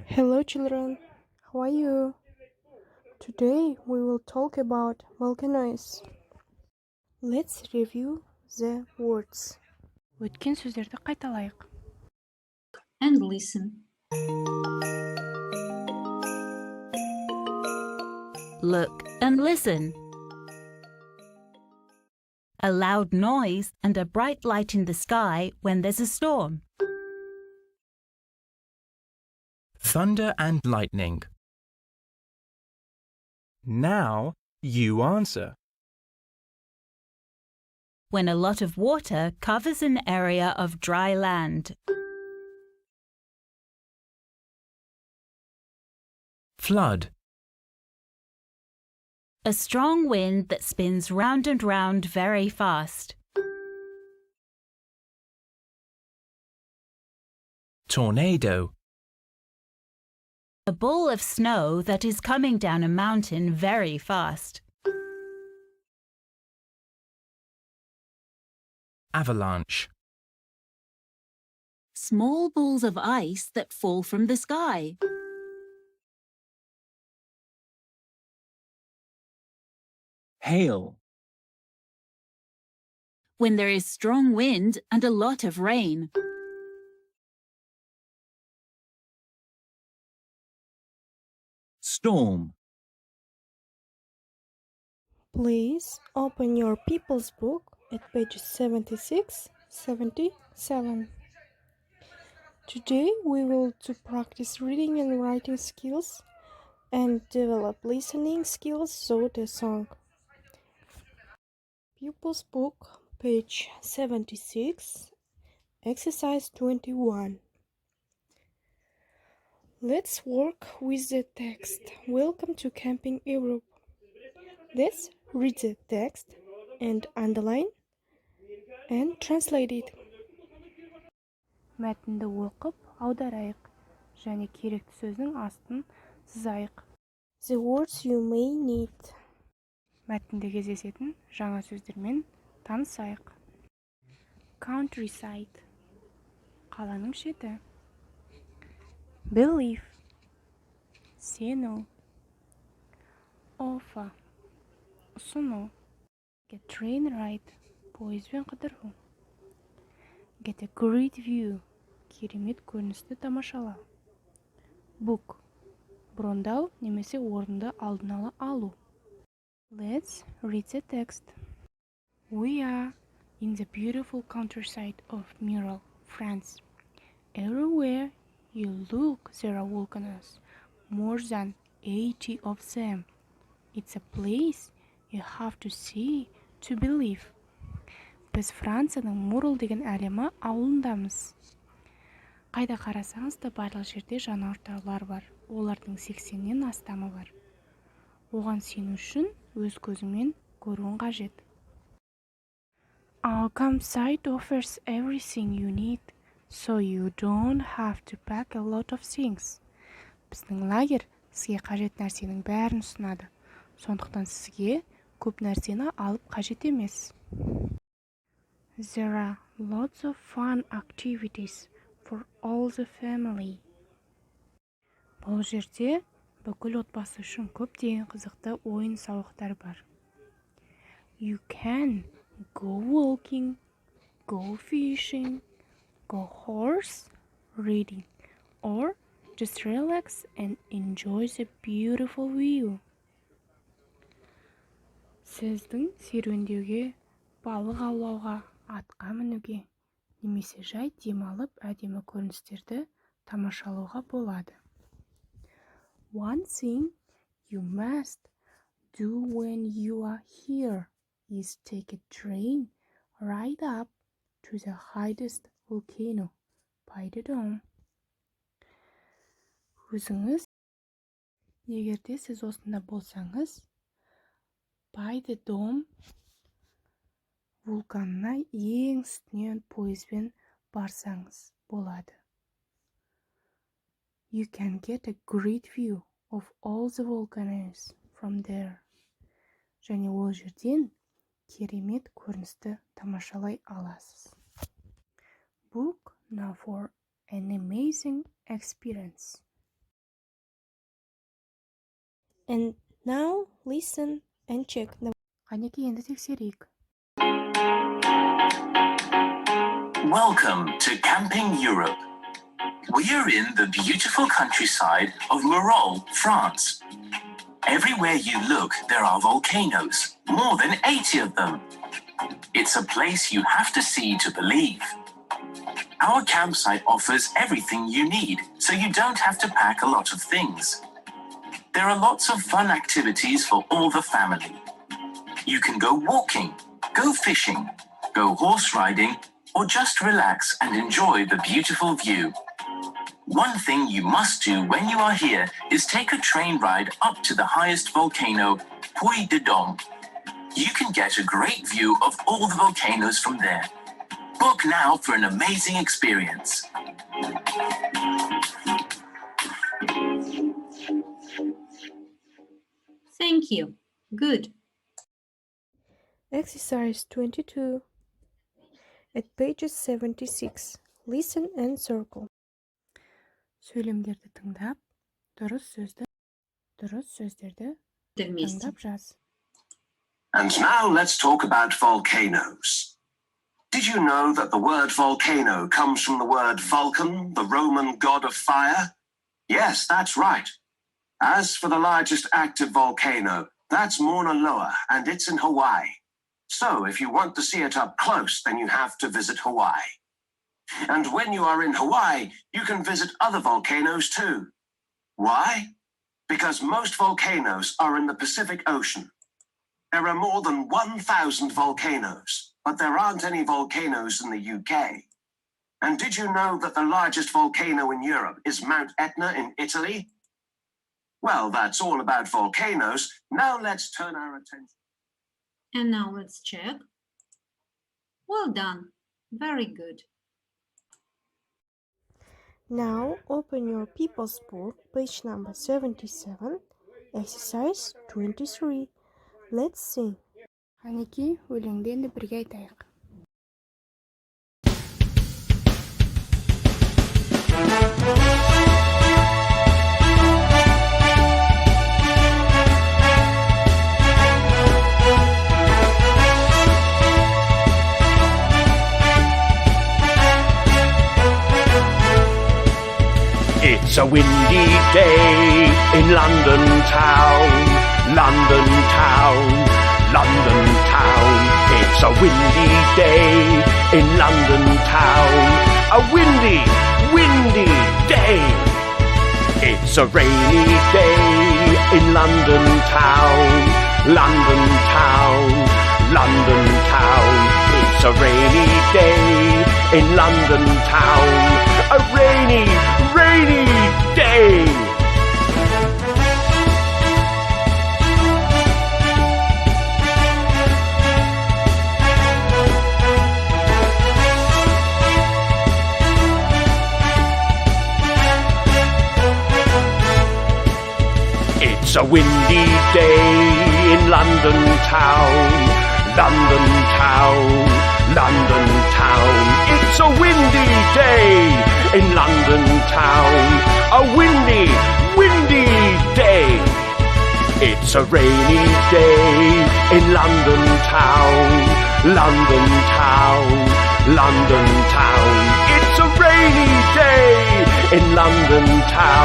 Hello, children. How are you? Today we will talk about volcanoes. Let's review the words. Өткен сөздерді қайталайық. And listen. Look and listen. A loud noise and a bright light in the sky when there's a storm. Thunder and lightning. Now you answer. When a lot of water covers an area of dry land. Flood. A strong wind that spins round and round very fast. Tornado. A ball of snow that is coming down a mountain very fast. Avalanche. Small balls of ice that fall from the sky. Hail. When there is strong wind and a lot of rain. Storm. Please open your People's Book at pages 76, 77. Today we will practice reading and writing skills and develop listening skills so the song. Pupils Book, page 76, exercise 21. Let's work with the text. Welcome to Camping Europe. Let's read the text and underline and translate it. Мәтінді оқып, аударайық және керекті сөздің астын сызайық. The words you may need. Мәтінде кездесетін жаңа сөздермен танысайық. Countryside. Қаланың шеті. Believe. Сену. Offer. Ұсыну. Get train ride. Пойызбен қыдыру. Get a great view. Керемет көріністі тамашалау. Book. Брондау немесе орынды алдын ала алу. Let's read the text. We are in the beautiful countryside of Murel, France. Everywhere you look, there are volcanoes, more than 80 of them. It's a place you have to see to believe. Біз Францияның Мурл деген әлемі ауылындамыз. Қайда қарасаңыз да барлық жерде жанартаулар бар. Олардың 80-нен астамы бар. Оған сену үшін өз көзіңмен көруің қажет. Our campsite offers everything you need, so you don't have to pack a lot of things. Біздің лагерь сізге қажет нәрсенің бәрін ұсынады. Сондықтан сізге көп нәрсені алып қажет емес. There are lots of fun activities for all the family. Бұл жерде бүкіл отбасы үшін көптеген қызықты ойын-сауықтар бар. You can go walking, go fishing, go horse riding, or just relax and enjoy the beautiful view. Сіздің серуендеуге, балық аулауға, атқа мінуге, немесе жай демалып әдемі көріністерді тамашалауға болады. One thing you must do when you are here is take a train right up to the highest volcano by the dome. Өзіңіз, егерде сіз осында болсаңыз, by the dome вулканына ең үстінен пойызбен барсаңыз болады. You can get a great view of all the volcanoes from there. Және ол жерден керемет көріністі тамашалай аласыз. Book now for an amazing experience. And now listen and check. Қанекей енді тексерейік. Welcome to Camping Europe. We're in the beautiful countryside of Morol, France. Everywhere you look, there are volcanoes, more than 80 of them. It's a place you have to see to believe. Our campsite offers everything you need, so you don't have to pack a lot of things. There are lots of fun activities for all the family. You can go walking, go fishing, go horse riding, or just relax and enjoy the beautiful view. One thing you must do when you are here is take a train ride up to the highest volcano, Puy de Dôme. You can get a great view of all the volcanoes from there. Book now for an amazing experience. Thank you. Good. Exercise 22. At pages 76. Listen and circle. Сөйлемдерді тыңдап, дұрыс сөздерді тыңдап жаз. And now let's talk about volcanoes. Did you know that the word volcano comes from the word Vulcan, the Roman god of fire? Yes, that's right. As for the largest active volcano, that's Mauna Loa, and it's in Hawaii. So if you want to see it up close, then you have to visit Hawaii. And when you are in Hawaii, you can visit other volcanoes too. Why? Because most volcanoes are in the Pacific Ocean. There are more than 1,000 volcanoes, but there aren't any volcanoes in the UK. And did you know that the largest volcano in Europe is Mount Etna in Italy? Well, that's all about volcanoes. Now let's turn our attention. And now let's check. Well done. Very good. Now open your People's Book, page number 77, exercise 23. Let's sing. Қанекей, өлеңді енді бірге айтайық. It's a windy day in London town, London town, London town. It's a windy day in London town, a windy, windy day. It's a rainy day in London town, London town, London town. It's a rainy day in London town, a rainy, rainy day. It's a windy day in London town, London town, London town. It's a windy day in London town, a windy, windy day. It's a rainy day in London town, London town, London town. It's a rainy day in London town.